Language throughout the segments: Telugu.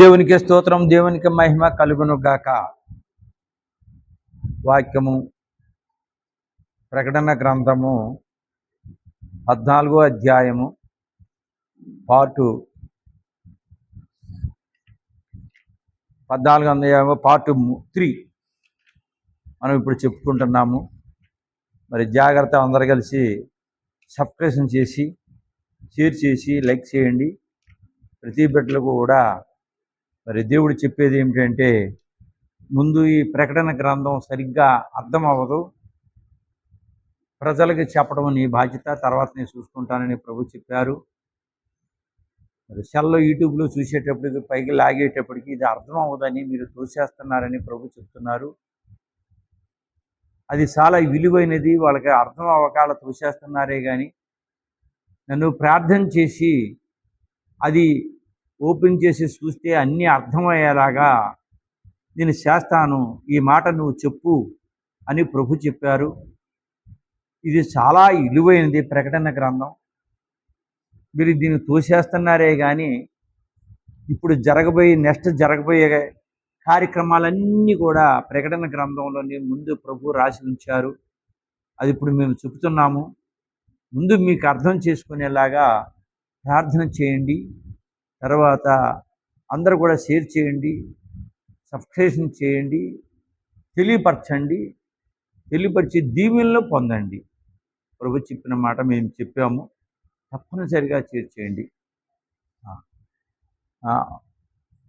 దేవునికి స్తోత్రం, దేవునికి మహిమ కలుగును గాక. వాక్యము ప్రకటన గ్రంథము 14వ అధ్యాయము పార్ట్ 3 మనం ఇప్పుడు చెప్పుకుంటున్నాము. మరి జాగ్రత్త, అందరు కలిసి సబ్స్క్రిప్షన్ చేసి షేర్ చేసి లైక్ చేయండి. ప్రతి బిడ్డలకు కూడా మరి దేవుడు చెప్పేది ఏమిటంటే, ముందు ఈ ప్రకటన గ్రంథం సరిగ్గా అర్థం అవ్వదు, ప్రజలకి చెప్పడం నీ బాధ్యత, తర్వాత నేను చూసుకుంటానని ప్రభు చెప్పారు. మరి సెల్లో యూట్యూబ్లో చూసేటప్పటికి పైకి లాగేటప్పటికి ఇది అర్థం అవ్వదని మీరు తోసేస్తున్నారని ప్రభు చెప్తున్నారు. అది చాలా విలువైనది, వాళ్ళకి అర్థం అవ్వకాల తోసేస్తున్నారే కానీ నన్ను ప్రార్థన చేసి అది ఓపెన్ చేసి చూస్తే అన్నీ అర్థమయ్యేలాగా నేను చేస్తాను, ఈ మాట నువ్వు చెప్పు అని ప్రభు చెప్పారు. ఇది చాలా విలువైనది ప్రకటన గ్రంథం. మీరు దీన్ని తోసేస్తున్నారే కానీ ఇప్పుడు నెక్స్ట్ జరగబోయే కార్యక్రమాలన్నీ కూడా ప్రకటన గ్రంథంలోని ముందు ప్రభు రాసి ఉంచారు. అది ఇప్పుడు మేము చెబుతున్నాము. ముందు మీకు అర్థం చేసుకునేలాగా ప్రార్థన చేయండి. తర్వాత అందరూ కూడా షేర్ చేయండి, సబ్స్క్రిప్షన్ చేయండి, తెలియపరిచి దీవెనలు పొందండి. ప్రభు చెప్పిన మాట మేము చెప్పాము, తప్పనిసరిగా షేర్ చేయండి.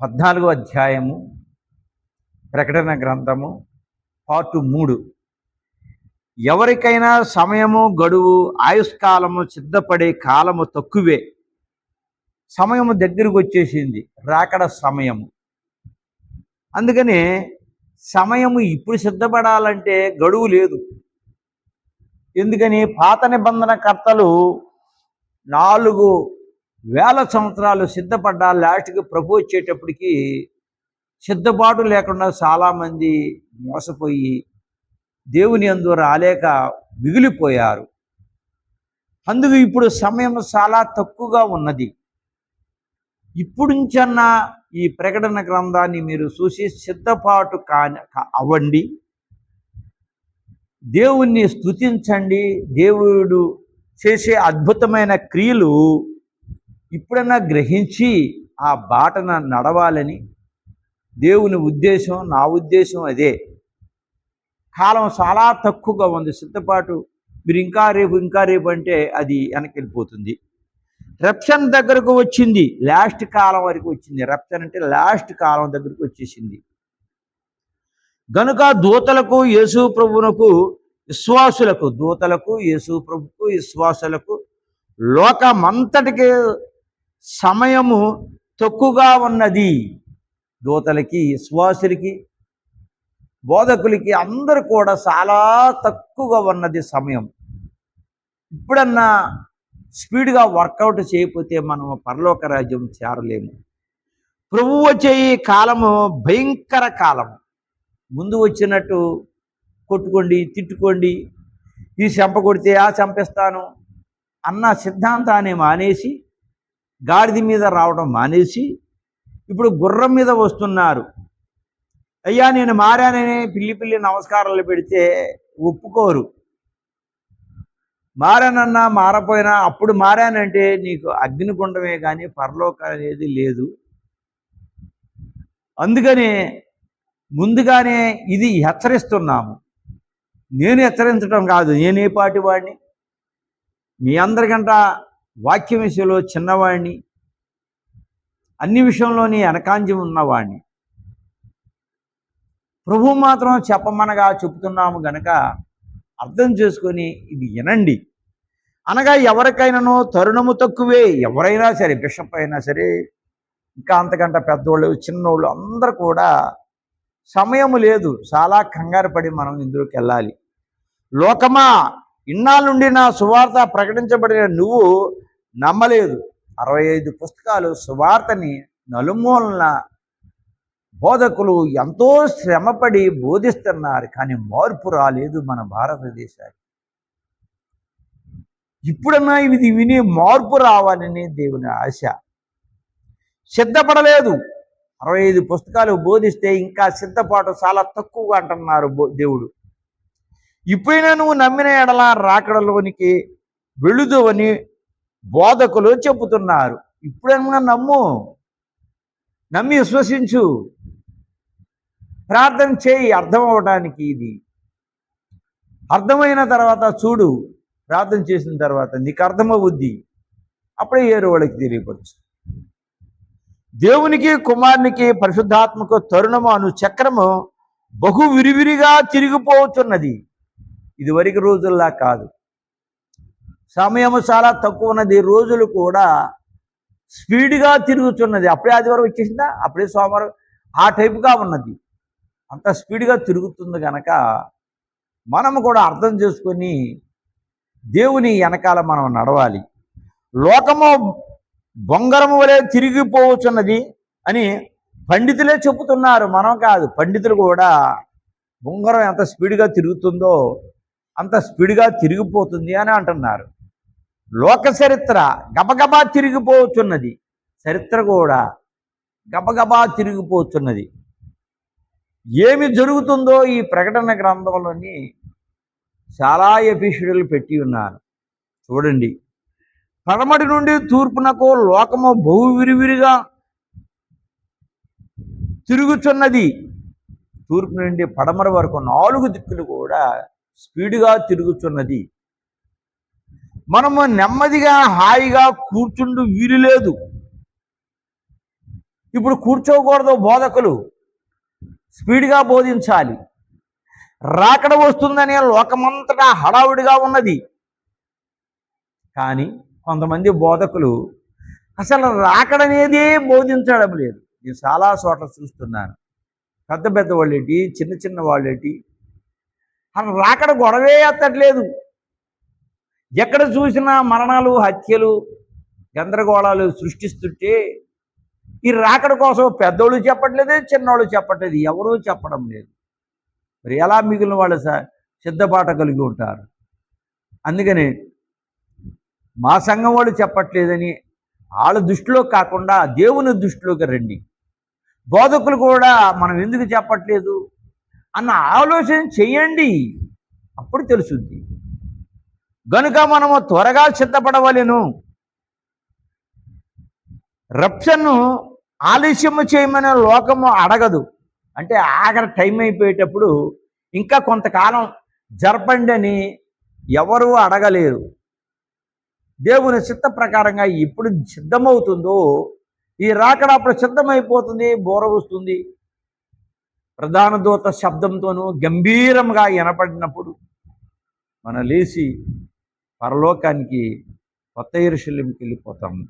14వ అధ్యాయము ప్రకటన గ్రంథము పార్ట్ 3. ఎవరికైనా సమయము, గడువు, ఆయుష్కాలము, సిద్ధపడే కాలము తక్కువే. సమయము దగ్గరకు వచ్చేసింది, రాకడ సమయము. అందుకని సమయము ఇప్పుడు సిద్ధపడాలంటే గడువు లేదు. ఎందుకని పాత నిబంధన కర్తలు 4,000 సంవత్సరాలు సిద్ధపడ్డా లాస్ట్కి ప్రభు వచ్చేటప్పటికి సిద్ధపాటు లేకుండా చాలామంది మోసపోయి దేవుని యందు రాలేక మిగిలిపోయారు. అందుకు ఇప్పుడు సమయం చాలా తక్కువగా ఉన్నది. ఇప్పుడు నుంచన్నా ఈ ప్రకటన గ్రంథాన్ని మీరు చూసి సిద్ధపాటు అవ్వండి, దేవుణ్ణి స్తుతించండి. దేవుడు చేసే అద్భుతమైన క్రియలు ఇప్పుడన్నా గ్రహించి ఆ బాటన నడవాలని దేవుని ఉద్దేశం, నా ఉద్దేశం అదే. కాలం చాలా తక్కువగా ఉంది. సిద్ధపాటు మీరు ఇంకా రేపు అంటే అది వెనక్కి వెళ్ళిపోతుంది. రప్షన్ దగ్గరకు వచ్చింది, లాస్ట్ కాలం వరకు వచ్చింది. రప్షన్ అంటే లాస్ట్ కాలం దగ్గరకు వచ్చేసింది. గనుక దూతలకు యేసు ప్రభువునకు విశ్వాసులకు, లోకమంతటికి సమయము తక్కువగా ఉన్నది. దూతలకి, విశ్వాసులకి, బోధకులకి అందరూ కూడా చాలా తక్కువగా ఉన్నది సమయం. ఇప్పుడన్నా స్పీడ్గా వర్కౌట్ చేయకపోతే మనం పరలోక రాజ్యం చేరలేము. ప్రభువు వచ్చే ఈ కాలము భయంకర కాలము. ముందు వచ్చినట్టు కొట్టుకోండి, తిట్టుకోండి, ఈ చెంప కొడితే ఆ చంపేస్తాను అన్న సిద్ధాంతాన్ని మానేసి, గాడిద మీద రావడం మానేసి ఇప్పుడు గుర్రం మీద వస్తున్నారు. అయ్యా నేను మారానని పిల్లి నమస్కారాలు పెడితే ఒప్పుకోరు. మారానన్నా మారపోయినా అప్పుడు మారానంటే నీకు అగ్నిగుండమే కానీ పరలోకం అనేది లేదు. అందుకని ముందుగానే ఇది హెచ్చరిస్తున్నాము. నేను హెచ్చరించడం కాదు, నేనే పాటి వాడిని, మీ అందరికంట వాక్యం విషయంలో చిన్నవాడిని, అన్ని విషయంలోని వెనకాంజం ఉన్నవాడిని. ప్రభు మాత్రం చెప్పమనగా చెబుతున్నాము గనక అర్థం చేసుకొని ఇది వినండి. అనగా ఎవరికైనానో తరుణము తక్కువే. ఎవరైనా సరే, బిషప్ అయినా సరే, ఇంకా అంతకంట పెద్దోళ్ళు, చిన్నోళ్ళు అందరూ కూడా సమయము లేదు. చాలా కంగారు పడి మనం ఇందులోకి వెళ్ళాలి. లోకమా, ఇన్నాళ్ళ నుండి నా సువార్త ప్రకటించబడిన నువ్వు నమ్మలేదు. 65 పుస్తకాలు సువార్తని నలుమూలన బోధకులు ఎంతో శ్రమపడి బోధిస్తున్నారు, కానీ మార్పు రాలేదు మన భారతదేశానికి. ఇప్పుడన్నా ఇది విని మార్పు రావాలని దేవుని ఆశ. సిద్ధపడలేదు. 65 పుస్తకాలు బోధిస్తే ఇంకా సిద్ధపాటు చాలా తక్కువగా అంటున్నారు దేవుడు. ఇప్పుడైనా నువ్వు నమ్మిన ఎడల రాకడలోనికి వెళుదువని బోధకులు చెబుతున్నారు. ఇప్పుడైనా నమ్మి విశ్వసించు, ప్రార్థన చేయి. అర్థం అవడానికి ఇది అర్థమైన తర్వాత చూడు, ప్రార్థన చేసిన తర్వాత నీకు అర్థమవుద్ది. అప్పుడే ఏరు వాళ్ళకి తెలియపరచు. దేవునికి, కుమారునికి, పరిశుద్ధాత్మకు తరుణము అను చక్రము బహు విరివిరిగా తిరిగిపోతున్నది. ఇదివరకు రోజుల్లా కాదు. సమయము చాలా తక్కువ ఉన్నది. రోజులు కూడా స్పీడ్గా తిరుగుతున్నది. అప్పుడే ఆదివారం వచ్చేసిందా, అప్పుడే సోమవారం, ఆ టైపుగా ఉన్నది. అంత స్పీడ్గా తిరుగుతుంది కనుక మనము కూడా అర్థం చేసుకొని దేవుని వెనకాల మనం నడవాలి. లోకము బొంగరము వలె తిరిగిపోవచ్చున్నది అని పండితులే చెబుతున్నారు, మనం కాదు. పండితులు కూడా బొంగరం ఎంత స్పీడ్గా తిరుగుతుందో అంత స్పీడ్గా తిరిగిపోతుంది అని అంటున్నారు. లోక చరిత్ర గబగబా తిరిగిపోవచ్చున్నది. చరిత్ర కూడా గబగబా తిరిగిపోతున్నది. ఏమి జరుగుతుందో ఈ ప్రకటన గ్రంథంలోని చాలా ఎపిసోడ్లు పెట్టి ఉన్నాను, చూడండి. పడమటి నుండి తూర్పునకు లోకము బహు విరివిరిగా తిరుగుచున్నది. తూర్పు నుండి పడమర వరకు 4 దిక్కులు కూడా స్పీడ్గా తిరుగుచున్నది. మనము నెమ్మదిగా హాయిగా కూర్చుండు వీలు లేదు. ఇప్పుడు కూర్చోకూడదు. బోధకులు స్పీడ్గా బోధించాలి. రాకడ వస్తుందనే లోకమంతటా హడావుడిగా ఉన్నది. కానీ కొంతమంది బోధకులు అసలు రాకడనేదే బోధించడం లేదు. నేను చాలా చోట్ల చూస్తున్నాను. పెద్ద పెద్ద వాళ్ళేటి, చిన్న చిన్న వాళ్ళేటి, అసలు రాకడ గొడవే ఎత్తట్లేదు. ఎక్కడ చూసినా మరణాలు, హత్యలు, గందరగోళాలు సృష్టిస్తుంటే ఈ రాకడ కోసం పెద్దోళ్ళు చెప్పట్లేదు, చిన్నోళ్ళు చెప్పట్లేదు, ఎవరూ చెప్పడం లేదు. మరి ఎలా మిగిలిన వాళ్ళు సిద్ధపాట కలిగి ఉంటారు? అందుకని మా సంఘం వాళ్ళు చెప్పట్లేదని వాళ్ళ దృష్టిలో కాకుండా దేవుని దృష్టిలోకి రండి. బోధకులు కూడా మనం ఎందుకు చెప్పట్లేదు అన్న ఆలోచన చెయ్యండి, అప్పుడు తెలుసుద్ది. గనుక మనము త్వరగా సిద్ధపడవలెను. రప్షన్ను ఆలస్యము చేయమని లోకము అడగదు. అంటే ఆఖరి టైం అయిపోయేటప్పుడు ఇంకా కొంతకాలం జరపండి అని ఎవరూ అడగలేరు. దేవుని చిత్త ప్రకారంగా ఎప్పుడు సిద్ధమవుతుందో ఈ రాకడ అప్పుడు సిద్ధమైపోతుంది. బోర వస్తుంది, ప్రధాన దూత శబ్దంతోనూ గంభీరంగా వినపడినప్పుడు మనం లేచి పరలోకానికి, కొత్త యెరూషలేముకి వెళ్ళిపోతాము.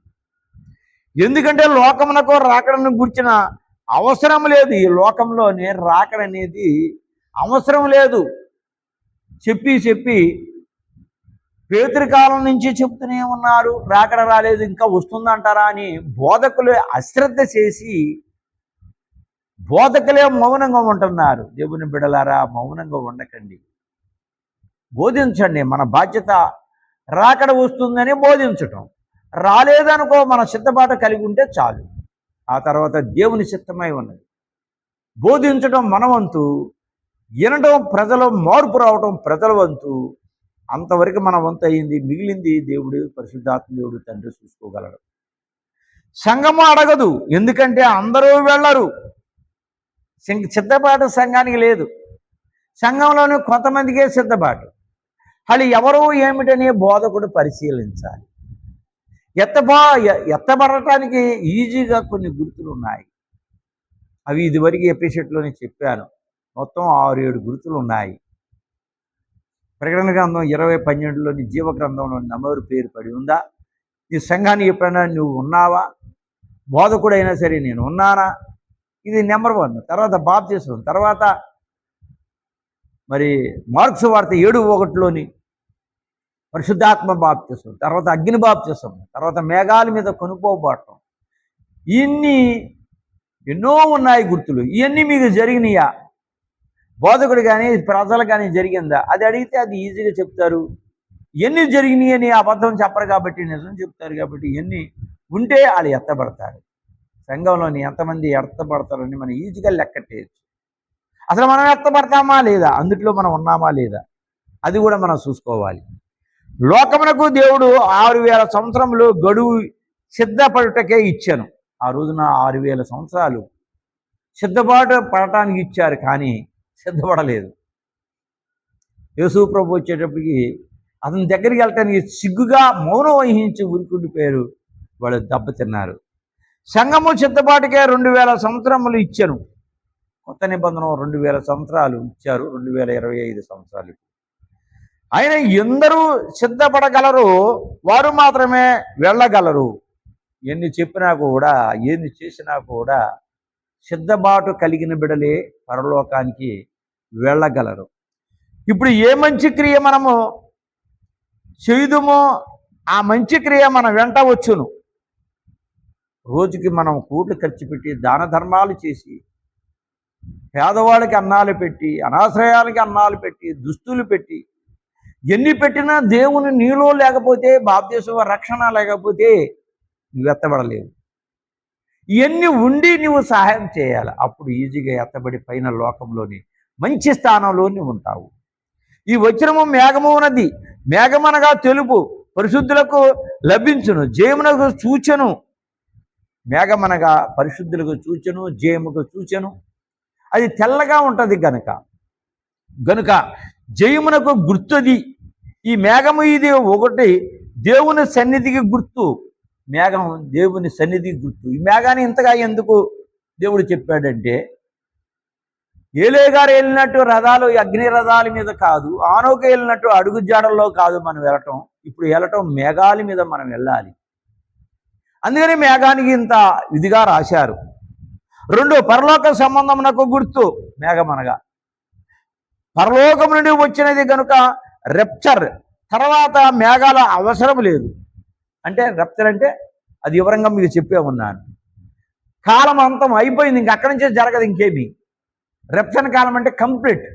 ఎందుకంటే లోకమునకు రాకడను గుర్చిన అవసరం లేదు. ఈ లోకంలోనే రాకడ అనేది అవసరం లేదు. చెప్పి పేతురు కాలం నుంచి చెప్తూనే ఉన్నారు, రాకడ రాలేదు, ఇంకా వస్తుందంటారా అని. బోధకులు అశ్రద్ధ చేసి బోధకులే మౌనంగా ఉంటున్నారు. దేవుని బిడలారా, మౌనంగా ఉండకండి, బోధించండి. మన బాధ్యత రాకడ వస్తుందని బోధించటం. రాలేదనుకో మన సిద్ధపాటు కలిగి ఉంటే చాలు. ఆ తర్వాత దేవుని సిద్ధమై ఉన్నది. బోధించడం మన వంతు, వినడం ప్రజల మార్పు రావటం ప్రజల వంతు. అంతవరకు మన వంతు అయింది. మిగిలింది దేవుడు, పరిశుద్ధాత్మ దేవుడు, తండ్రి చూసుకోగలడు. సంఘము అడగదు, ఎందుకంటే అందరూ వెళ్ళరు. సిద్ధపాటు సంఘానికి లేదు. సంఘంలోని కొంతమందికే సిద్ధపాటు. అది ఎవరో ఏమిటని బోధకుడు పరిశీలించాలి. ఎత్తబడటానికి ఈజీగా కొన్ని గుర్తులు ఉన్నాయి. అవి ఇదివరకు ఎపిసోడ్లోనే చెప్పాను. మొత్తం 6-7 గుర్తులు ఉన్నాయి. ప్రకటన గ్రంథం 20:12లోని జీవ గ్రంథంలో నమోరు పేరు పడి ఉందా? ఈ సంఘాన్ని ఎప్పుడైనా నువ్వు ఉన్నావా? బోధకుడైనా సరే నేను ఉన్నానా? ఇది నెంబర్ 1. తర్వాత బాప్తిసం, తర్వాత మరి మార్క్స్ వార్త 7:1లోని పరిశుద్ధాత్మ బాప్తిసం, తర్వాత అగ్ని బాప్తిసం, తర్వాత మేఘాల మీద కొనుక్కోబడటం. ఇన్ని ఎన్నో ఉన్నాయి గుర్తులు. ఇవన్నీ మీకు జరిగినాయా? బోధకుడు కానీ ప్రజలు కానీ జరిగిందా? అది అడిగితే అది ఈజీగా చెప్తారు. ఎన్ని జరిగినాయి అని అబద్ధం చెప్పరు కాబట్టి నిజం చెప్తారు. కాబట్టి ఎన్ని ఉంటే వాళ్ళు ఎత్తబడతారు. సంఘంలోని ఎంతమంది ఎత్తపడతారని మనం ఈజీగా లెక్కట్టేయచ్చు. అసలు మనం ఎత్తపడతామా లేదా, అందుట్లో మనం ఉన్నామా లేదా, అది కూడా మనం చూసుకోవాలి. లోకమునకు దేవుడు 6000 సంవత్సరములు గడువు సిద్ధపడుటకే ఇచ్చాను. ఆ రోజున 6000 సంవత్సరాలు సిద్ధపాటు పడటానికి ఇచ్చారు, కానీ సిద్ధపడలేదు. యేసు ప్రభు వచ్చేటప్పటికి అతని దగ్గరికి వెళ్ళటానికి సిగ్గుగా మౌనం వహించి ఉరికుండిపోయారు. వాళ్ళు దెబ్బతిన్నారు. సంఘము సిద్ధపాటుకే 2000 సంవత్సరములు ఇచ్చాను. కొత్త నిబంధన 2000 సంవత్సరాలు ఇచ్చారు, 2025 సంవత్సరాలు. ఆయన ఎందరూ సిద్ధపడగలరు, వారు మాత్రమే వెళ్ళగలరు. ఎన్ని చెప్పినా కూడా, ఎన్ని చేసినా కూడా సిద్ధపాటు కలిగిన బిడలే పరలోకానికి వెళ్ళగలరు. ఇప్పుడు ఏ మంచి క్రియ మనము చేయుదుమో ఆ మంచి క్రియ మన వెంట వచ్చును. రోజుకి మనం కోట్లు ఖర్చు పెట్టి దాన ధర్మాలు చేసి, పేదవాళ్ళకి అన్నాలు పెట్టి, అనాశ్రయాలకి అన్నాలు పెట్టి, దుస్తులు పెట్టి, ఎన్ని పెట్టినా దేవుని నీలో లేకపోతే, బాప్తిస్మ రక్షణ లేకపోతే నువ్వు ఎత్తబడలేవు. ఇవన్నీ ఉండి నువ్వు సహాయం చేయాలి. అప్పుడు ఈజీగా ఎత్తబడి పైన లోకంలోని మంచి స్థానంలోని ఉంటావు. ఈ వచనము మేఘము ఉన్నది. మేఘమనగా తెలుపు, పరిశుద్ధులకు లభించును, జయమునకు సూచను. మేఘమనగా పరిశుద్ధులకు సూచను, జయముకు సూచను. అది తెల్లగా ఉంటుంది గనుక జయమునకు గుర్తుది. ఈ మేఘము ఇది ఒకటి దేవుని సన్నిధికి గుర్తు. మేఘం దేవుని సన్నిధికి గుర్తు. ఈ మేఘాన్ని ఇంతగా ఎందుకు దేవుడు చెప్పాడంటే, ఏలే గారు వెళ్ళినట్టు రథాలు అగ్ని రథాల మీద కాదు, ఆనోకి వెళ్ళినట్టు అడుగు జాడల్లో కాదు మనం వెళ్ళటం. ఇప్పుడు వెళ్ళటం మేఘాల మీద మనం వెళ్ళాలి. అందుకని మేఘానికి ఇంత విధిగా రాశారు. 2 పరలోక సంబంధమునకు గుర్తు మేఘమనగా. పరలోకం నుండి వచ్చినది కనుక రెప్చర్, తర్వాత మేఘాల అవసరం లేదు. అంటే రెప్చర్ అంటే అది వివరంగా మీకు చెప్పే ఉన్నాను. కాలం అంతం అయిపోయింది, ఇంక అక్కడి నుంచే జరగదు ఇంకేమి. రెప్షన్ కాలం అంటే కంప్లీట్.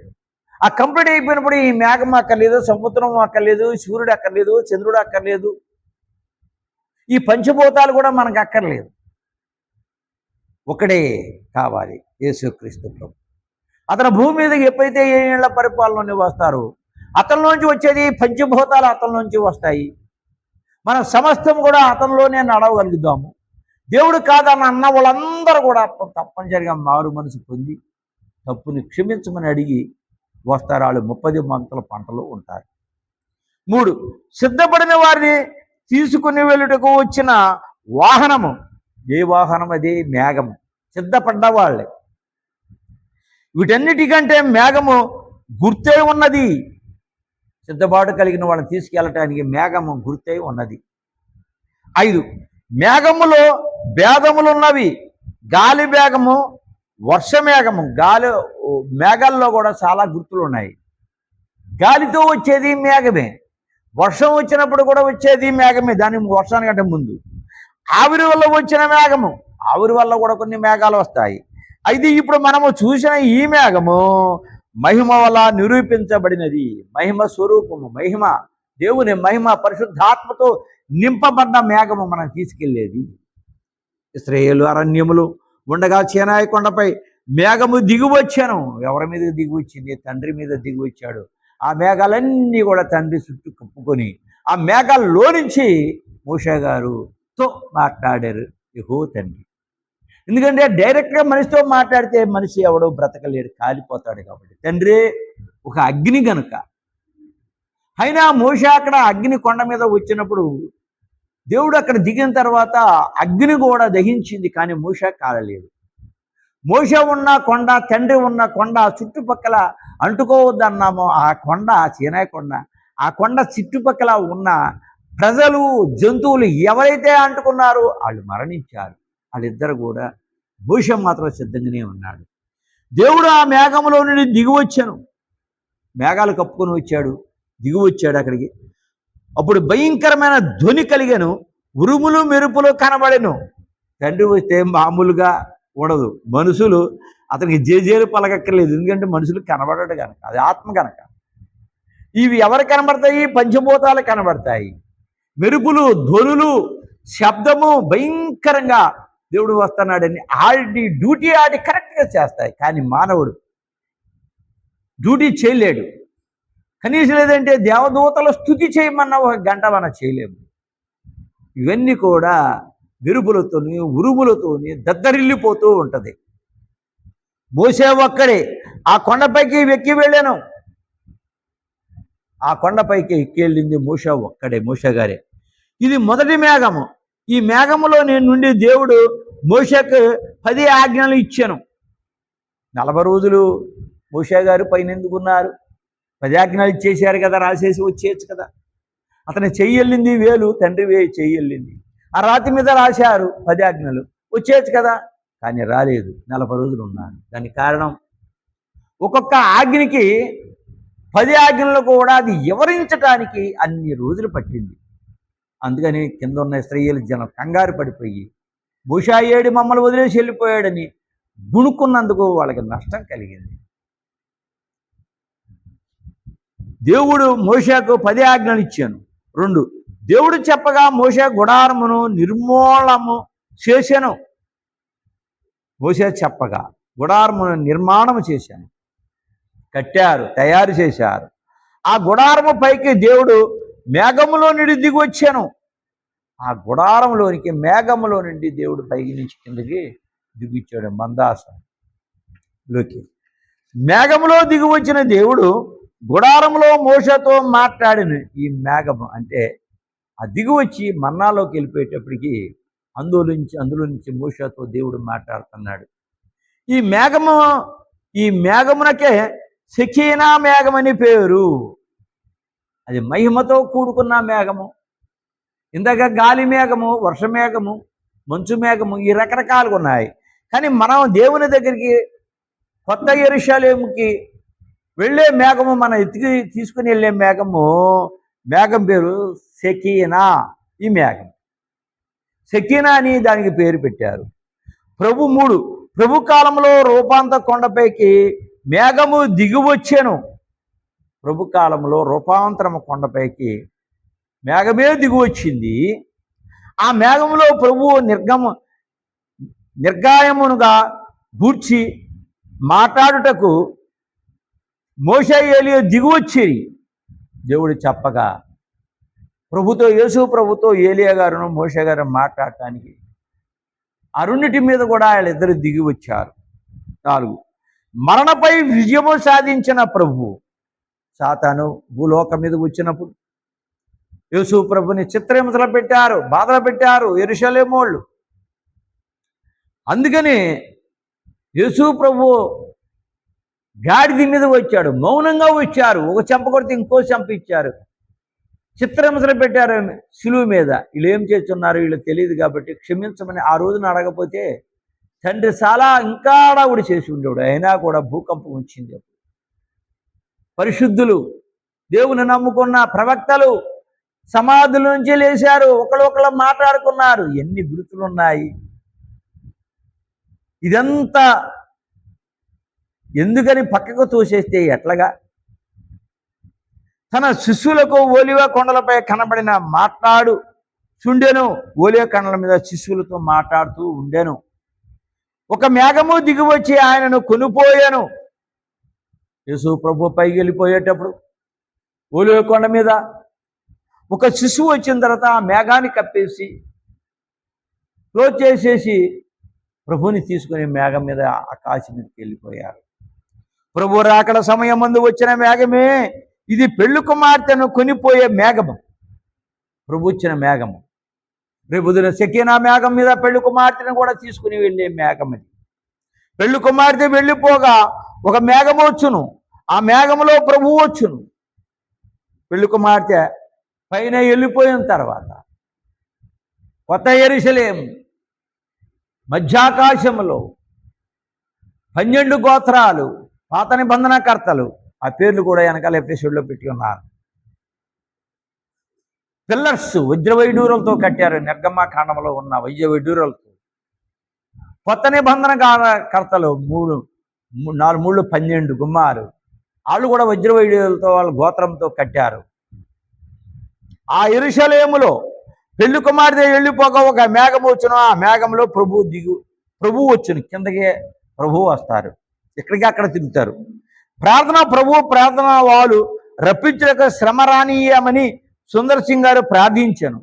ఆ కంప్లీట్ అయిపోయినప్పుడు ఈ మేఘం అక్కర్లేదు, సముద్రం అక్కర్లేదు, సూర్యుడు అక్కర్లేదు, చంద్రుడు అక్కర్లేదు, ఈ పంచభూతాలు కూడా మనకు అక్కర్లేదు. ఒకడే కావాలి, యేసుక్రీస్తు ప్రభు. అతను భూమి మీదకి ఎప్పుడైతే 7 ఏళ్ల పరిపాలనలోకి వస్తారో అతనిలోంచి వచ్చేది పంచభూతాలు అతనిలోంచి వస్తాయి. మన సమస్తం కూడా అతనిలోనే నడవగలుగుతాము. దేవుడు కాదని అన్న వాళ్ళందరూ కూడా తప్పనిసరిగా మారు మనసు పొంది తప్పుని క్షమించమని అడిగి వస్తారు. వాళ్ళు 30 మంతల పంటలు ఉంటారు. 3 సిద్ధపడిన వారిని తీసుకుని వెళ్ళుటకు వచ్చిన వాహనము. ఏ వాహనం? అది మేఘము. సిద్ధపడ్డ వాళ్ళే. వీటన్నిటికంటే మేఘము గుర్తై ఉన్నది. సిద్ధపాటు కలిగిన వాళ్ళని తీసుకెళ్ళటానికి మేఘము గుర్తై ఉన్నది. 5 మేఘములో భేదములున్నవి. గాలి మేఘము, వర్ష మేఘము. గాలి మేఘాల్లో కూడా చాలా గుర్తులు ఉన్నాయి. గాలితో వచ్చేది మేఘమే, వర్షం వచ్చినప్పుడు కూడా వచ్చేది మేఘమే, దాని వర్షానికంటే ముందు. ఆవిరి వల్ల వచ్చిన మేఘము, ఆవిరి వల్ల కూడా కొన్ని మేఘాలు వస్తాయి. అయితే ఇప్పుడు మనము చూసిన ఈ మేఘము మహిమ వల్ల నిరూపించబడినది. మహిమ స్వరూపము, మహిమ, దేవుని మహిమ, పరిశుద్ధాత్మతో నింపబడ్డ మేఘము మనం తీసుకెళ్లేది. ఇశ్రాయేలు అరణ్యములు ఉండగా సీనాయి కొండపై మేఘము దిగివచ్చాను. ఎవరి మీద దిగి వచ్చింది? తండ్రి మీద దిగి వచ్చాడు. ఆ మేఘాలన్నీ కూడా తండ్రి చుట్టూ కప్పుకొని ఆ మేఘాల్లో నుంచి మోషే గారుతో మాట్లాడారు యెహోవా తండ్రి. ఎందుకంటే డైరెక్ట్గా మనిషితో మాట్లాడితే మనిషి ఎవడో బ్రతకలేడు, కాలిపోతాడు. కాబట్టి తండ్రి ఒక అగ్ని గనుక. అయినా మోషే అక్కడ అగ్ని కొండ మీద వచ్చినప్పుడు దేవుడు అక్కడ దిగిన తర్వాత అగ్ని కూడా దహించింది, కానీ మోషే కాలలేదు. మోషే ఉన్న కొండ, తండ్రి ఉన్న కొండ చుట్టుపక్కల అంటుకోవద్దన్నామో ఆ కొండ, సీనాయి కొండ, ఆ కొండ చుట్టుపక్కల ఉన్న ప్రజలు, జంతువులు ఎవరైతే అంటుకున్నారో వాళ్ళు మరణించారు. వాళ్ళిద్దరు కూడా. మోషే మాత్రం సిద్ధంగానే ఉన్నాడు. దేవుడు ఆ మేఘంలో నుండి దిగి వచ్చాను. మేఘాలు కప్పుకొని వచ్చాడు, దిగి వచ్చాడు అక్కడికి. అప్పుడు భయంకరమైన ధ్వని కలిగాను, ఉరుములు మెరుపులు కనబడెను. తండ్రి వస్తే మామూలుగా ఉండదు. మనుషులు అతనికి జేజేలు పలకక్కర్లేదు, ఎందుకంటే మనుషులు కనబడడు కనుక, అది ఆత్మ కనుక. ఇవి ఎవరు కనబడతాయి? పంచభూతాలు కనబడతాయి. మెరుపులు, ధ్వనులు, శబ్దము భయంకరంగా దేవుడు వస్తున్నాడని ఆడి డ్యూటీ ఆడి కరెక్ట్గా చేస్తాయి. కానీ మానవుడు డ్యూటీ చేయలేడు. కనీసం లేదంటే దేవదూతల స్తుతి చేయమన్న ఒక గంట మనం చేయలేము. ఇవన్నీ కూడా విరుపులతోని ఉరుములతోని దద్దరిల్లిపోతూ ఉంటుంది. మోసే ఒక్కడే ఆ కొండపైకి ఎక్కి వెళ్ళాను. ఆ కొండపైకి ఎక్కి వెళ్ళింది మోసే ఒక్కడే, మోసే గారే. ఇది మొదటి మేఘము. ఈ మేఘములో నేను నుండి దేవుడు మోషేకు 10 ఆజ్ఞలు ఇచ్చాను. 40 రోజులు మోషే గారు పైన ఎందుకున్నారు? 10 ఆజ్ఞలు ఇచ్చేశారు కదా, రాసేసి వచ్చేయచ్చు కదా. అతని చెయ్యెళ్ళింది వేలు, తండ్రి చెయ్యెళ్ళింది. ఆ రాతి మీద రాశారు 10 ఆజ్ఞలు, వచ్చేయచ్చు కదా. కానీ రాలేదు, 40 రోజులు ఉన్నారు. దానికి కారణం ఒక్కొక్క ఆజ్ఞకి 10 ఆజ్ఞలు కూడా అది వివరించడానికి అన్ని రోజులు పట్టింది. అందుకని కింద ఉన్న ఇశ్రాయేలు జనం కంగారు పడిపోయి మోషే ఏడు మమ్మల్ని వదిలేసి వెళ్ళిపోయాడని గుణుక్కున్నందుకు వాళ్ళకి నష్టం కలిగింది. దేవుడు మోషేకు 10 ఆజ్ఞలు ఇచ్చాను. 2, దేవుడు చెప్పగా మోషే గుడారమును నిర్మూలము చేశాను. మోషే చెప్పగా గుడారమును నిర్మాణము చేశాను. కట్టారు, తయారు చేశారు. ఆ గుడారము పైకి దేవుడు మేఘములో నుండి దిగి వచ్చాను. ఆ గుడారంలోనికి మేఘములో నుండి దేవుడు పైకి నుంచి కిందకి దిగిచ్చాడు మందాసంలోకి. మేఘములో దిగి వచ్చిన దేవుడు గుడారంలో మోషేతో మాట్లాడిన ఈ మేఘము అంటే ఆ దిగి వచ్చి మన్నాలోకి వెళ్ళిపోయేటప్పటికి అందులో నుంచి మోషేతో దేవుడు మాట్లాడుతున్నాడు. ఈ మేఘమునకే షెకీనా మేఘమని పేరు. అది మహిమతో కూడుకున్న మేఘము. ఇందాక గాలి మేఘము, వర్ష మేఘము, మంచు మేఘము, ఈ రకరకాలుగా ఉన్నాయి. కానీ మనం దేవుని దగ్గరికి కొత్త యెరూషలేముకి వెళ్ళే మేఘము, మనం తీసుకుని వెళ్ళే మేఘం పేరు షెకీనా. ఈ మేఘం షెకీనా అని దానికి పేరు పెట్టారు. ప్రభు కాలంలో రూపాంతర కొండపైకి మేఘము దిగివచ్చాను. ప్రభు కాలంలో రూపాంతరము కొండపైకి మేఘమే దిగి వచ్చింది. ఆ మేఘములో ప్రభువు నిర్గాయమునుగా గూర్చి మాట్లాడుటకు మోషే ఏలియా దిగివచ్చిరి. దేవుడు చెప్పగా యేసు ప్రభుతో ఏలియా గారును మోషే గారు మాట్లాడటానికి ఆ రెండిటి మీద కూడా వాళ్ళిద్దరు దిగి వచ్చారు. 4, మరణపై విజయము సాధించిన ప్రభువు సాతాను భూలోకం మీద వచ్చినప్పుడు యేసు ప్రభుని చిత్రహింసలు పెట్టారు, బాధలు పెట్టారు యెరూషలేమోళ్ళు. అందుకని యేసు ప్రభు గాడిద మీద వచ్చాడు, మౌనంగా వచ్చారు. ఒక చెంప కొడితే ఇంకో చెంప ఇచ్చారు, చిత్రహింసలు పెట్టారు శిలువ మీద. వీళ్ళు ఏం చేస్తున్నారు వీళ్ళకి తెలియదు కాబట్టి క్షమించమని ఆ రోజున అడగపోతే తండ్రి చాలా ఇంకా అడావుడి చేసి ఉండేవాడు. అయినా కూడా భూకంపం వచ్చింది. పరిశుద్ధులు, దేవుని నమ్ముకున్న ప్రవక్తలు సమాధుల నుంచి లేచారు, ఒకళ్ళు మాట్లాడుకున్నారు. ఎన్ని గుర్తులున్నాయి. ఇదంతా ఎందుకని పక్కకు తోసేస్తే ఎట్లాగా? తన శిష్యులకు ఓలివ కొండలపై కనబడిన చుండెను. ఓలివ కొండల మీద శిష్యులతో మాట్లాడుతూ ఉండెను. ఒక మేఘము దిగివచ్చి ఆయనను కొనిపోయాను. యేసు ప్రభు పైకి వెళ్ళిపోయేటప్పుడు ఓలివ కొండ మీద ఒక శిశువు వచ్చిన తర్వాత ఆ మేఘాన్ని కప్పేసి క్లోజ్ చేసేసి ప్రభుని తీసుకుని మేఘం మీద ఆకాశం మీదకి వెళ్ళిపోయారు. ప్రభు రాకడ సమయం ముందు వచ్చిన మేఘమే ఇది. పెళ్లి కుమార్తెను కొనిపోయే మేఘము, ప్రభు వచ్చిన మేఘము. రేపు షెకీనా మేఘం మీద పెళ్లి కుమార్తెను కూడా తీసుకుని వెళ్ళే మేఘం ఇది. పెళ్లి కుమార్తె వెళ్ళిపోగా ఒక మేఘము వచ్చును, ఆ మేఘములో ప్రభువు వచ్చును. పెళ్లి కుమార్తె పైన వెళ్ళిపోయిన తర్వాత కొత్త యెరూషలేము మధ్యాకాశములో 12 గోత్రాలు, పాత నిబంధనకర్తలు, ఆ పేర్లు కూడా వెనకాల ఎపిసోడ్లో పెట్టి ఉన్నారు. పిల్లర్స్ వజ్రవైడూరులతో కట్టారు. నిర్గమకాండంలో ఉన్న వజ్రవైడూరులతో. కొత్త నిబంధన కర్తలు 4 మూళ్ళు 12 గుమ్మారు, వాళ్ళు కూడా వజ్రవైడూరులతో వాళ్ళ గోత్రంతో కట్టారు. ఆ యెరూషలేములో పెళ్లి కుమార్తె వెళ్ళిపోగా ఒక మేఘం వచ్చును, ఆ మేఘంలో ప్రభువు వచ్చును, కిందకే ప్రభువు వస్తారు, ఇక్కడికి అక్కడ తిరుగుతారు. ప్రార్థన వాళ్ళు రప్పించక శ్రమ రానీయమని సుందర్ సింగ్ గారు ప్రార్థించాను.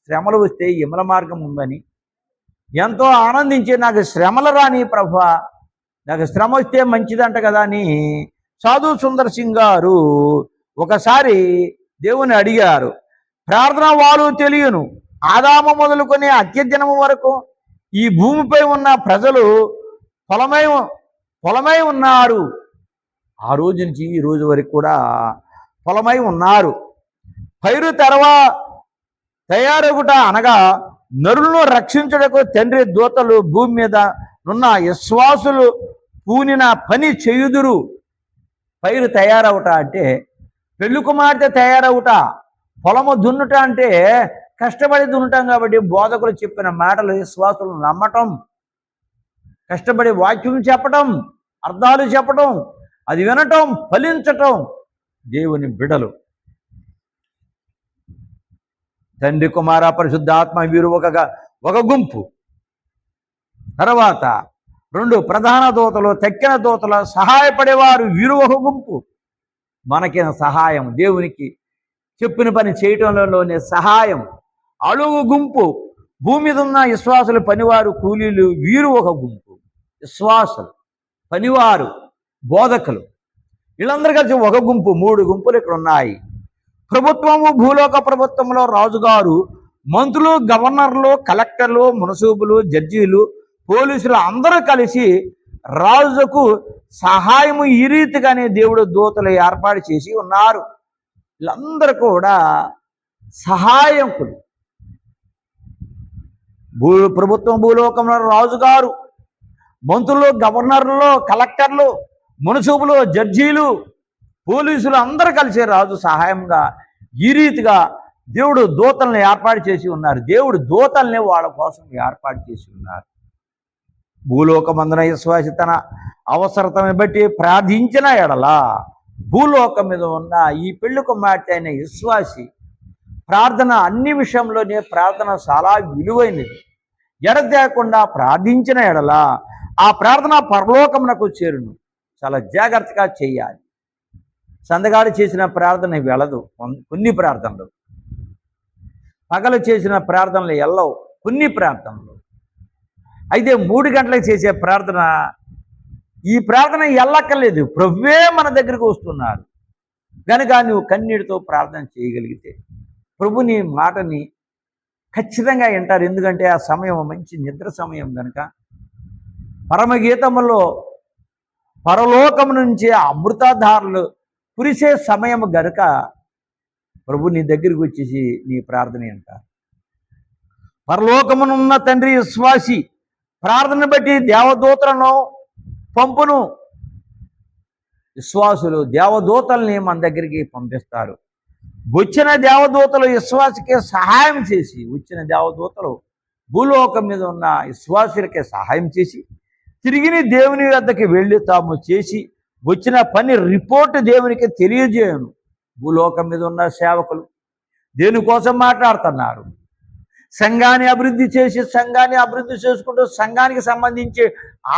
శ్రమలు వస్తే యమల మార్గం ఉందని ఎంతో ఆనందించి, నాకు శ్రమలు రాని ప్రభువా, నాకు శ్రమ వస్తే మంచిదంట కదా అని సాధు సుందర్ సింగ్ గారు ఒకసారి దేవుని అడిగారు. ప్రార్థన వాళ్ళు తెలియను, ఆదాము మొదలుకొని అత్యదినము వరకు ఈ భూమిపై ఉన్న ప్రజలు పొలమై ఉన్నారు. ఆ రోజు నుంచి ఈ రోజు వరకు కూడా పొలమై ఉన్నారు. పైరు తయారగుట అనగా నరులను రక్షించుటకు తండ్రి దూతలు భూమి మీద ఉన్న విశ్వాసులు పూనిన పని చేయుదురు. పైరు తయారవుట అంటే పెళ్లి కుమార్తె తయారవుట, పొలము దున్నుట అంటే కష్టపడి దున్నుటాం. కాబట్టి బోధకులు చెప్పిన మాటలు విశ్వాసులు నమ్మటం, కష్టపడి వాక్యం చెప్పటం, అర్థాలు చెప్పటం, అది వినటం, ఫలించటం దేవుని బిడలు. తండ్రి కుమార పరిశుద్ధాత్మ వీరు ఒక గుంపు. తర్వాత 2 ప్రధాన దూతలు, తక్కిన దూతలు, సహాయపడేవారు వీరు ఒక గుంపు. మనకి సహాయం, దేవునికి చెప్పిన పని చేయటంలోనే సహాయం అలుగు గుంపు. భూమి మీద ఉన్న విశ్వాసులు, పనివారు, కూలీలు వీరు ఒక గుంపు. విశ్వాసులు, పనివారు, బోధకులు వీళ్ళందరూ కలిసి ఒక గుంపు. 3 గుంపులు ఇక్కడ ఉన్నాయి. ప్రభుత్వము, భూలోక ప్రభుత్వంలో రాజుగారు, మంత్రులు, గవర్నర్లు, కలెక్టర్లు, మునసూబులు, జడ్జీలు, పోలీసులు అందరూ కలిసి రాజుకు సహాయము ఈ రీతిగానే దేవుడు దూతలు ఏర్పాటు చేసి ఉన్నారు. వీళ్ళందరూ కూడా సహాయకులు. ప్రభుత్వం, భూలోకంలో రాజుగారు, మంత్రులు, గవర్నర్లు, కలెక్టర్లు, మునసూబులు, జడ్జీలు, పోలీసులు అందరూ కలిసి రాజు సహాయంగా ఈ రీతిగా దేవుడు దూతల్ని ఏర్పాటు చేసి ఉన్నారు. దేవుడు దూతల్ని వాళ్ళ కోసం ఏర్పాటు చేసి ఉన్నారు. భూలోకమందున విశ్వాసి తన అవసరతను బట్టి ప్రార్థించిన ఎడల, భూలోకం మీద ఉన్న ఈ పెళ్లి కుమార్తె అయిన విశ్వాసి ప్రార్థన అన్ని విషయంలోనే ప్రార్థన చాలా విలువైనది. ఎడతేకుండా ప్రార్థించిన ఎడల ఆ ప్రార్థన పరలోకమునకు చేరును. చాలా జాగ్రత్తగా చేయాలి. సందగాడు చేసిన ప్రార్థన వెళ్ళదు. కొన్ని ప్రార్థనలు, పగలు చేసిన ప్రార్థనలు వెళ్ళవు. కొన్ని ప్రార్థనలు అయితే 3 గంటలకు చేసే ప్రార్థన, ఈ ప్రార్థన ఎల్లక్కర్లేదు, ప్రభువే మన దగ్గరకు వస్తున్నారు కనుక నువ్వు కన్నీటితో ప్రార్థన చేయగలిగితే ప్రభు నీ మాటని ఖచ్చితంగా వింటారు. ఎందుకంటే ఆ సమయం మంచి నిద్ర సమయం కనుక. పరమగీతములో పరలోకం నుంచి అమృతధారలు కురిసే సమయం గనుక ప్రభు నీ దగ్గరికి వచ్చేసి నీ ప్రార్థన వింటారు. పరలోకమునున్న తండ్రి విశ్వాసి ప్రార్థన బట్టి దేవదూతలను పంపును. విశ్వాసులు దేవదూతల్ని మన దగ్గరికి పంపిస్తారు. వచ్చిన దేవదూతలు విశ్వాసకే సహాయం చేసి, వచ్చిన దేవదూతలు భూలోకం మీద ఉన్న విశ్వాసులకే సహాయం చేసి తిరిగి దేవుని వద్దకి వెళ్ళి తాము చేసి వచ్చిన పని రిపోర్ట్ దేవునికి తెలియజేయను. భూలోకం మీద ఉన్న సేవకులు దేనికోసం మాట్లాడుతున్నారు? సంఘాన్ని అభివృద్ధి చేసి, సంఘాన్ని అభివృద్ధి చేసుకుంటూ సంఘానికి సంబంధించి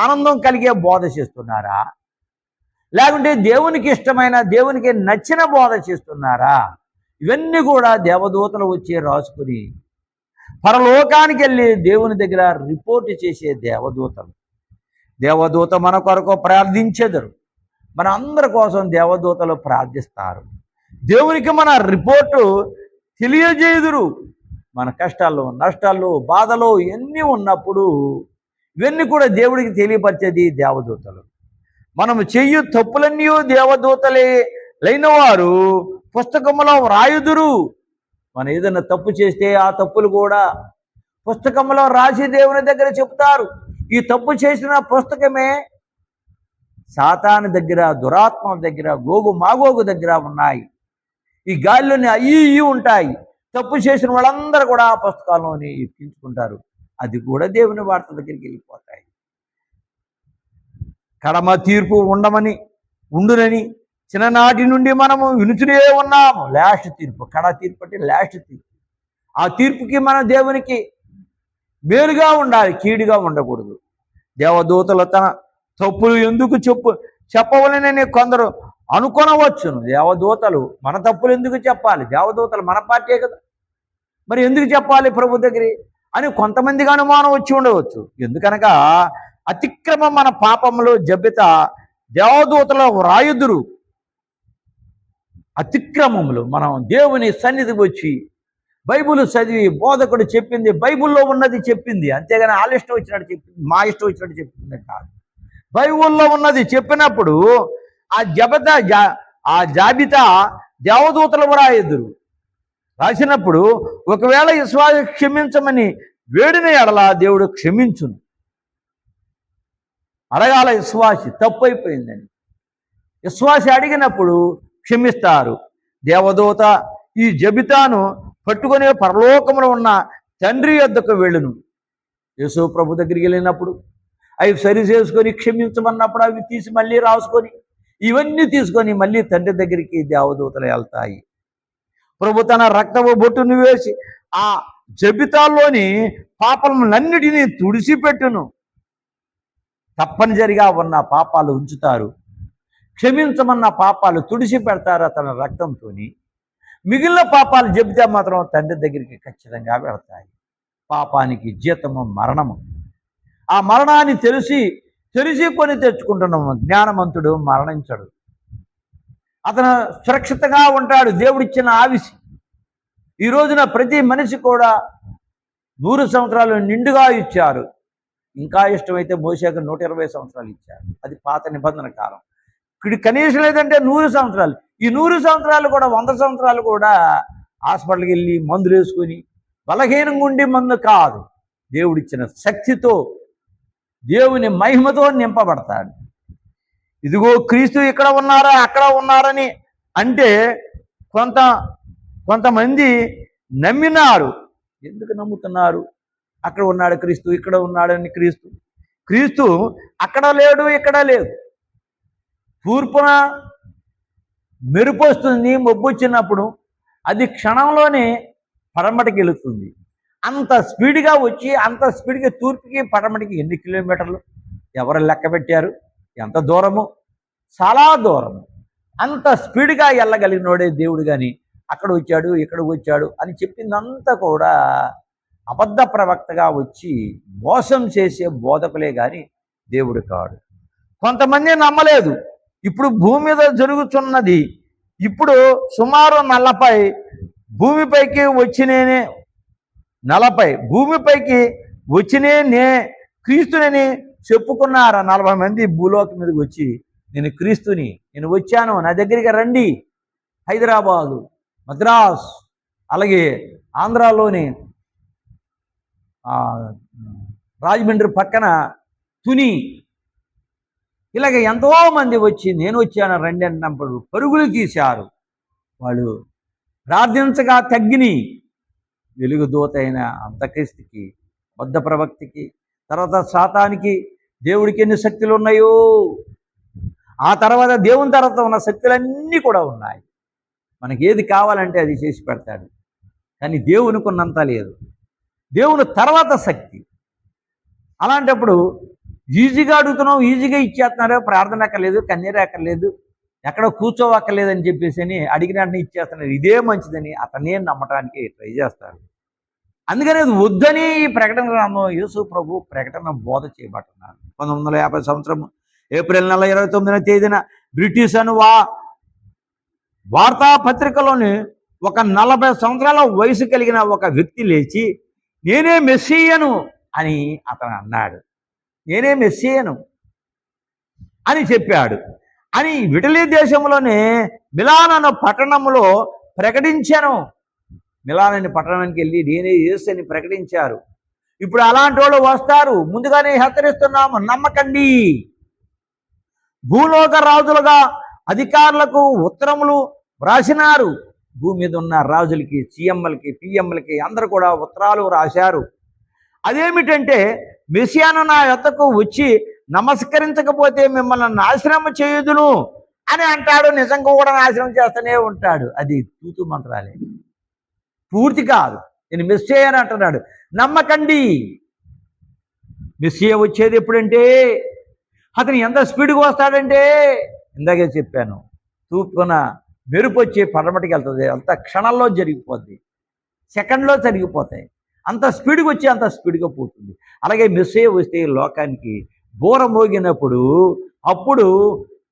ఆనందం కలిగే బోధ చేస్తున్నారా? లేకుంటే దేవునికి ఇష్టమైన, దేవునికి నచ్చిన బోధ చేస్తున్నారా? ఇవన్నీ కూడా దేవదూతలు వచ్చి రాసుకుని పరలోకానికి వెళ్ళి దేవుని దగ్గర రిపోర్ట్ చేసే దేవదూతలు. దేవదూత మన కొరకు ప్రార్థించెదరు. మన అందరి కోసం దేవదూతలు ప్రార్థిస్తారు. దేవునికి మన రిపోర్టు తెలియజేయుదురు. మన కష్టాల్లో, నష్టాల్లో, బాధలో ఎన్ని ఉన్నప్పుడు ఇవన్నీ కూడా దేవుడికి తెలియపరిచేది దేవదూతలు. మనము చెయ్యు తప్పులన్నీ దేవదూతలే లైన వారు పుస్తకంలో వ్రాయుదురు. మనం ఏదైనా తప్పు చేస్తే ఆ తప్పులు కూడా పుస్తకంలో రాసి దేవుని దగ్గర చెప్తారు. ఈ తప్పు చేసిన పుస్తకమే సాతాను దగ్గర, దురాత్మ దగ్గర, గోగు మాగోగు దగ్గర ఉన్నాయి. ఈ గాలిలోని అయ్యి ఉంటాయి. తప్పు చేసిన వాళ్ళందరూ కూడా ఆ పుస్తకాల్లోని ఎక్కించుకుంటారు. అది కూడా దేవుని వార్త దగ్గరికి వెళ్ళిపోతాయి. కడమ తీర్పు ఉండునని చిన్ననాటి నుండి మనము వినుచునే ఉన్నాము. లాస్ట్ తీర్పు, కడ తీర్పు అంటే లాస్ట్ తీర్పు. ఆ తీర్పుకి మన దేవునికి మేలుగా ఉండాలి, కీడుగా ఉండకూడదు. దేవదూతలు తన తప్పులు ఎందుకు చెప్పవలనని కొందరు అనుకొనవచ్చును. దేవదూతలు మన తప్పులు ఎందుకు చెప్పాలి? దేవదూతలు మన పార్టీ కదా, మరి ఎందుకు చెప్పాలి ప్రభు దగ్గర అని కొంతమందికి అనుమానం వచ్చి ఉండవచ్చు. ఎందుకనగా అతిక్రమం మన పాపములు జబితా దేవదూతల వ్రాయుదురు. అతిక్రమములు మనం దేవుని సన్నిధికి వచ్చి బైబిల్ చదివి బోధకుడు చెప్పింది బైబిల్లో ఉన్నది చెప్పింది, అంతేగాని వాళ్ళ ఇష్టం వచ్చినట్టు చెప్పింది, మా ఇష్టం వచ్చినట్టు చెప్పింది కాదు. బైబిల్లో ఉన్నది చెప్పినప్పుడు ఆ జాబితా దేవదూతలు వ్రాయుదురు. రాసినప్పుడు ఒకవేళ విశ్వాసి క్షమించమని వేడిన ఎడల దేవుడు క్షమించును. అడగాల విశ్వాసి తప్పు అయిపోయిందని, విశ్వాసి అడిగినప్పుడు క్షమిస్తారు. దేవదూత ఈ జబితాను పట్టుకునే పరలోకములో ఉన్న తండ్రి యొద్దకు వెళ్ళును. యేసు ప్రభు దగ్గరికి వెళ్ళినప్పుడు అవి సరి చేసుకొని క్షమించమన్నప్పుడు అవి తీసి మళ్ళీ రాసుకొని ఇవన్నీ తీసుకొని మళ్ళీ తండ్రి దగ్గరికి దేవదూతలు వెళ్తాయి. ప్రభు తన రక్తపు బొట్టును వేసి ఆ జబితాల్లోని పాపములన్నిటినీ తుడిచిపెట్టును. తప్పనిసరిగా ఉన్న పాపాలు ఉంచుతారు, క్షమించమన్న పాపాలు తుడిచి పెడతారు తన రక్తంతో. మిగిలిన పాపాలు చెబితే మాత్రం తండ్రి దగ్గరికి ఖచ్చితంగా వెళతాయి. పాపానికి జీతము మరణము. ఆ మరణాన్ని తెలిసి కొని తెచ్చుకుంటున్నాము. జ్ఞానవంతుడు మరణించడు, అతను సురక్షితంగా ఉంటాడు. దేవుడిచ్చిన ఆవిసి. ఈ రోజున ప్రతి మనిషి కూడా 100 సంవత్సరాలు నిండుగా ఇచ్చారు. ఇంకా ఇష్టమైతే మోషేకు 120 సంవత్సరాలు ఇచ్చారు. అది పాత నిబంధన కాలం. ఇక్కడ కనీసం లేదంటే 100 సంవత్సరాలు. ఈ 100 సంవత్సరాలు కూడా 100 సంవత్సరాలు కూడా హాస్పిటల్కి వెళ్ళి మందులు వేసుకొని బలహీనంగా ఉండి మందు కాదు, దేవుడిచ్చిన శక్తితో దేవుని మహిమతో నింపబడతాడు. ఇదిగో క్రీస్తు ఇక్కడ ఉన్నారా అక్కడ ఉన్నారని అంటే కొంతమంది నమ్మినారు. ఎందుకు నమ్ముతున్నారు? అక్కడ ఉన్నాడు క్రీస్తు, ఇక్కడ ఉన్నాడని క్రీస్తు అక్కడ లేడు ఇక్కడ లేదు. తూర్పున మెరుపు వస్తుంది, మబ్బు వచ్చినప్పుడు అది క్షణంలోనే పడమటికి వెళుతుంది. అంత స్పీడ్గా వచ్చి అంత స్పీడ్గా తూర్పుకి పడమటికి ఎన్ని కిలోమీటర్లు ఎవరు లెక్క పెట్టారు? ఎంత దూరము? చాలా దూరము. అంత స్పీడ్గా వెళ్ళగలిగినోడే దేవుడు. కానీ అక్కడ వచ్చాడు ఇక్కడ వచ్చాడు అని చెప్పిందంతా కూడా అబద్ధ ప్రవక్తగా వచ్చి మోసం చేసే బోధకులే కానీ దేవుడు కాడు. కొంతమంది నమ్మలేదు. ఇప్పుడు భూమి మీద జరుగుతున్నది, ఇప్పుడు సుమారు 40 భూమిపైకి వచ్చినేనే 40 భూమిపైకి వచ్చినే క్రీస్తుని చెప్పుకున్నారు. 40 మంది భూలోకం మీదకి వచ్చి నేను క్రీస్తుని, నేను వచ్చాను, నా దగ్గరికి రండి. హైదరాబాదు, మద్రాస్, అలాగే ఆంధ్రాలోని రాజమండ్రి పక్కన తుని, ఇలాగ ఎంతోమంది వచ్చి నేను వచ్చాను రండి అన్నప్పుడు పరుగులు తీశారు. వాళ్ళు ప్రార్థించగా తగ్గిని. వెలుగుదూత అయిన అంతక్రీస్తుకి, బద్ధ ప్రవక్తికి, తర్వాత సాతానికి దేవుడికి ఎన్ని శక్తులు ఉన్నాయో, ఆ తర్వాత దేవుని తర్వాత ఉన్న శక్తులన్నీ కూడా ఉన్నాయి. మనకి ఏది కావాలంటే అది చేసి పెడతాడు. కానీ దేవునికి ఉన్నంత లేదు. దేవుని తర్వాత శక్తి. అలాంటప్పుడు ఈజీగా అడుగుతున్నావు, ఈజీగా ఇచ్చేస్తున్నారు. ప్రార్థన అక్కర్లేదు, కన్నీరు అక్కర్లేదు, ఎక్కడ కూర్చోవక్కర్లేదని చెప్పేసి అని అడిగిన వెంటనే ఇచ్చేస్తున్నారు. ఇదే మంచిదని అతనే నమ్మటానికి ట్రై చేస్తారు. అందుకని అది వద్దని ఈ ప్రకటన గ్రంథం యేసు ప్రభు ప్రకటన బోధ చేయబడుతున్నారు. 1950 సంవత్సరం ఏప్రిల్ నెల 29వ తేదీన బ్రిటిష్ అను వార్తాపత్రికలోని ఒక 40 సంవత్సరాల వయసు కలిగిన ఒక వ్యక్తి లేచి నేనే మెస్సీయను అని అతను అన్నాడు. నేనే మెస్సీయను అని చెప్పాడు అని ఇటలీ దేశంలోనే మిలాన్ అనే పట్టణంలో ప్రకటించాను. మిలాన్ అనే పట్టణానికి వెళ్ళి నేనే యేసు అని ప్రకటించారు. ఇప్పుడు అలాంటి వాళ్ళు వస్తారు. ముందుగానే హెచ్చరిస్తున్నాము, నమ్మకండి. భూలోక రాజులుగా అధికారులకు ఉత్తరములు వ్రాసినారు. భూమి మీద ఉన్న రాజులకి, సీఎంలకి, పిఎంలకి అందరూ కూడా ఉత్తరాలు రాశారు. అదేమిటంటే మెస్సియాను నా యొద్దకు వచ్చి నమస్కరించకపోతే మిమ్మల్ని నాశనం చేయుదును అని అంటాడు. నిజంగా కూడా నాశనం చేస్తూనే ఉంటాడు. అది తూతు మంత్రాలే, పూర్తి కాదు. నేను మెస్సియా అని అంటున్నాడు. నమ్మకండి. మెస్సియా వచ్చేది ఎప్పుడంటే అతను ఎంత స్పీడ్గా వస్తాడంటే ఇందాకే చెప్పాను, తూర్పున మెరుపు వచ్చి పడమటికి వెళ్తుంది, అంత క్షణంలో జరిగిపోద్ది, సెకండ్లో జరిగిపోతాయి. అంత స్పీడ్గా వచ్చి అంత స్పీడ్గా పోతుంది. అలాగే మెస్సియా వస్తే లోకానికి బూర మోగినప్పుడు అప్పుడు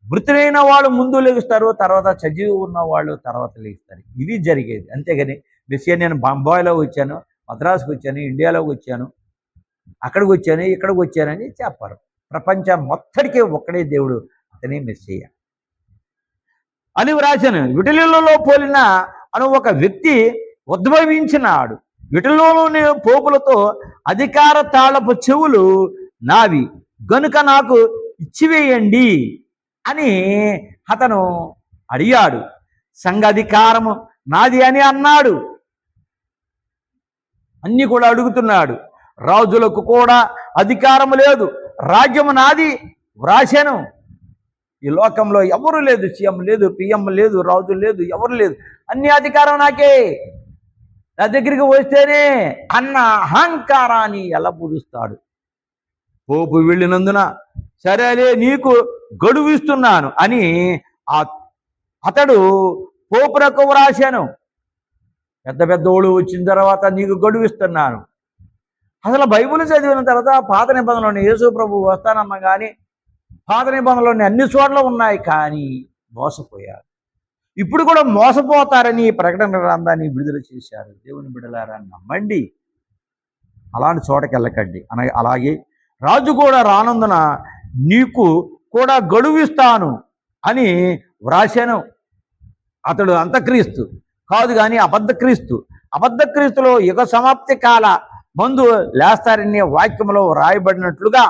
మృతులైన వాళ్ళు ముందు లెగుస్తారు, తర్వాత సజీవి ఉన్న వాళ్ళు తర్వాత లెగుస్తారు. ఇది జరిగేది. అంతేగాని మెస్సియా నేను బొంబాయిలో వచ్చాను, మద్రాసుకు వచ్చాను, ఇండియాలోకి వచ్చాను, అక్కడికి వచ్చాను, ఇక్కడికి వచ్చానని చెప్పరు. ప్రపంచం మొత్తడికి ఒక్కడే దేవుడు, అతనే మెస్సియా అని వ్రాశాను. విటలీలలో పోలిన అను ఒక వ్యక్తి ఉద్భవించినాడు. విటలోని పోపులతో అధికార తాళపు చెవులు నావి గనుక నాకు ఇచ్చివేయండి అని అతను అడిగాడు. సంఘాధికారము నాది అని అన్నాడు. అన్ని కూడా అడుగుతున్నాడు. రాజులకు కూడా అధికారము లేదు, రాజ్యము నాది వ్రాశాను. ఈ లోకంలో ఎవరు లేదు, సీఎం లేదు, పిఎం లేదు, రాజు లేదు, ఎవరు లేదు, అన్ని అధికారం నాకే, నా దగ్గరికి వస్తేనే అన్న అహంకారాన్ని ఎలా పుడుస్తాడు. పోపు వెళ్ళినందున సరేలే నీకు గడువు ఇస్తున్నాను అని అతడు పోపునకు వ్రాశాను. పెద్ద పెద్దోళ్ళు వచ్చిన తర్వాత నీకు గడువు ఇస్తున్నాను. అసలు బైబిల్ చదివిన తర్వాత పాత నిబంధనలోని యేసు ప్రభు వస్తానన్నా కానీ పాత నిబంధనలోని అన్ని చోట్ల ఉన్నాయి, కానీ మోసపోయారు. ఇప్పుడు కూడా మోసపోతారని ప్రకటన గ్రంథాన్ని విడుదల చేశారు. దేవుని బిడ్డలారా, నమ్మండి, అలాంటి చోటకి వెళ్ళకండి. అలాగే రాజు కూడా రానందున నీకు కూడా గడువిస్తాను అని వ్రాశాను. అతడు అంతక్రీస్తు కాదు కానీ అబద్ధక్రీస్తు. అబద్ధక్రీస్తులో యుగ సమాప్తి కాల మందు లేస్తారనే వాక్యంలో రాయబడినట్లుగా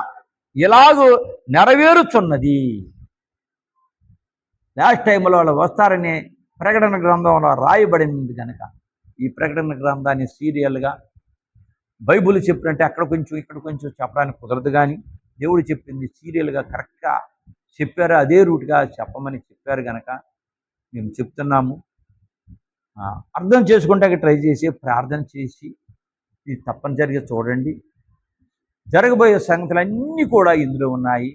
ఇలాగూ నెరవేరుచున్నది. లాస్ట్ టైంలో వాళ్ళు వస్తారని ప్రకటన గ్రంథంలో రాయబడింది కనుక ఈ ప్రకటన గ్రంథాన్ని సీరియల్గా బైబుల్ చెప్పినట్టే అక్కడ కొంచెం ఇక్కడ కొంచెం చెప్పడానికి కుదరదు, కానీ దేవుడు చెప్పింది సీరియల్గా కరెక్ట్గా చెప్పారు, అదే రూట్గా చెప్పమని చెప్పారు కనుక మేము చెప్తున్నాము. అర్థం చేసుకుంటే ట్రై చేసి ప్రార్థన చేసి ఇది తప్పనిసరిగా చూడండి. జరగబోయే సంగతులన్నీ కూడా ఇందులో ఉన్నాయి.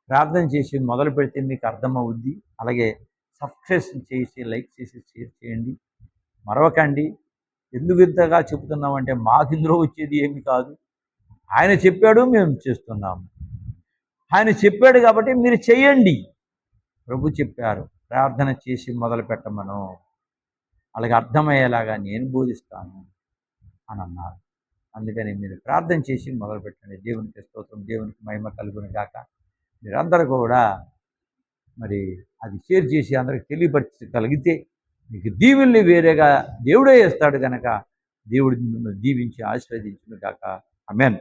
ప్రార్థన చేసి మొదలు పెడితే మీకు అర్థమవుద్ది. అలాగే సబ్స్క్రిప్షన్ చేసి లైక్ చేసి షేర్ చేయండి. మరవకండి. ఎందుకు ఇంతగా చెబుతున్నామంటే మాకు ఇందులో వచ్చేది ఏమి కాదు, ఆయన చెప్పాడు, మేము చేస్తున్నాము. ఆయన చెప్పాడు కాబట్టి మీరు చేయండి. ప్రభు చెప్పారు ప్రార్థన చేసి మొదలు పెట్టమను, అలాగే అర్థమయ్యేలాగా నేను బోధిస్తాను అని అన్నారు. అందుకని మీరు ప్రార్థన చేసి మొదలు పెట్టండి. దేవునికి స్తోత్రం, దేవునికి మహిమ కలుగును గాక. మీరందరూ కూడా మరి అది షేర్ చేసి అందరికి తెలియపరచగలిగితే మీకు దీవెనలు వేరేగా దేవుడే ఇస్తాడు కనుక దేవుడు మిమ్మల్ని దీవించి ఆశీర్వదించును గాక. ఆమేన్.